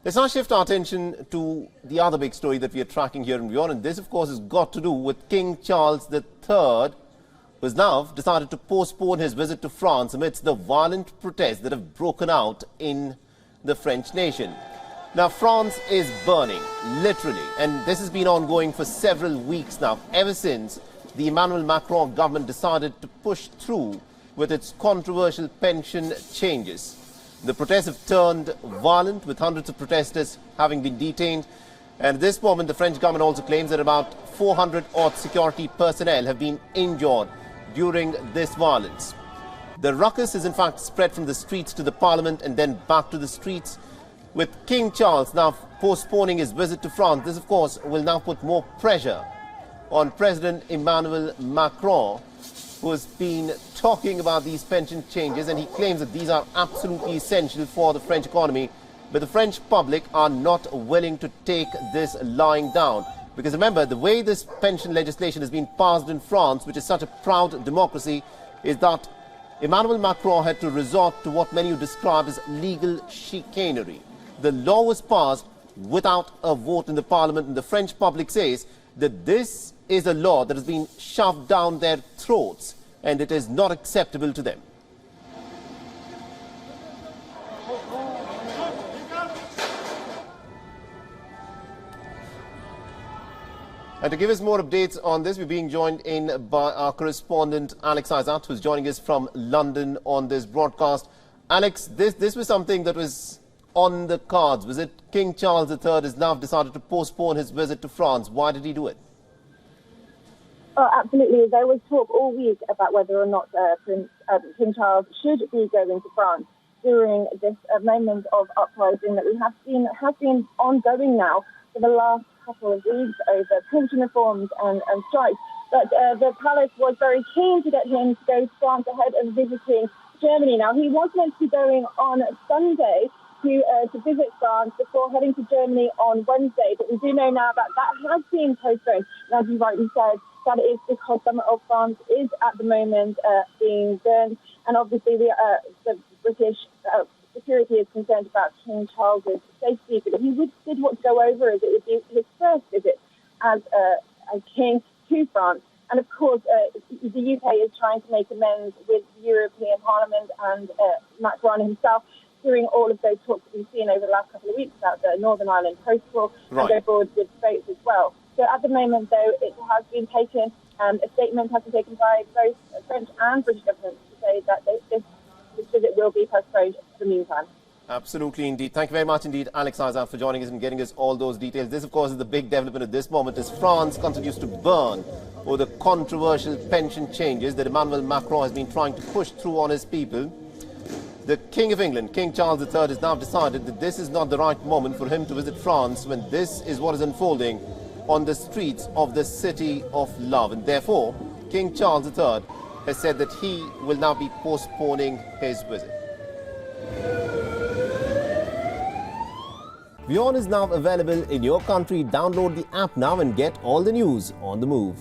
Let's now shift our attention to the other big story that we are tracking here in WION, and this, of course, has got to do with King Charles III, who has now decided to postpone his visit to France amidst the violent protests that have broken out in the French nation. Now, France is burning, literally, and this has been ongoing for several weeks now, ever since the Emmanuel Macron government decided to push through with its controversial pension changes. The protests have turned violent, with hundreds of protesters having been detained. And at this moment, the French government also claims that about 400-odd security personnel have been injured during this violence. The ruckus is in fact spread from the streets to the parliament and then back to the streets. With King Charles now postponing his visit to France, this of course will now put more pressure on President Emmanuel Macron, who has been talking about these pension changes, and he claims that these are absolutely essential for the French economy. But the French public are not willing to take this lying down. Because remember, the way this pension legislation has been passed in France, which is such a proud democracy, is that Emmanuel Macron had to resort to what many describe as legal chicanery. The law was passed without a vote in the parliament, and the French public says that this is a law that has been shoved down their throats, and it is not acceptable to them. And to give us more updates on this, we're being joined in by our correspondent Alex Isat, who's joining us from London on this broadcast. Alex, this was something that was on the cards. Was it King Charles III has now decided to postpone his visit to France? Why did he do it? Oh, absolutely. There was talk all week about whether or not King Charles should be going to France during this moment of uprising that we have been ongoing now for the last couple of weeks over pension reforms and strikes. But the palace was very keen to get him to go to France ahead of visiting Germany. Now, he was meant to be going on Sunday to visit France before heading to Germany on Wednesday. But we do know now that that has been postponed. And as you rightly said, that is because some of France is at the moment being burned. And obviously the British security is concerned about King Charles's safety. But if he did want to go over, it would be his first visit as a king to France. And of course, the UK is trying to make amends with the European Parliament and Macron himself during all of those talks that we've seen over the last couple of weeks about the Northern Ireland Protocol and go forward with votes as well. So at the moment, though, it has been taken, a statement has been taken by both French and British governments to say that this visit will be postponed for the meantime. Absolutely, indeed. Thank you very much indeed, Alex Isat, for joining us and getting us all those details. This, of course, is the big development at this moment as France continues to burn over the controversial pension changes that Emmanuel Macron has been trying to push through on his people. The King of England, King Charles III, has now decided that this is not the right moment for him to visit France when this is what is unfolding on the streets of the City of Love. And therefore, King Charles III has said that he will now be postponing his visit. WION is now available in your country. Download the app now and get all the news on the move.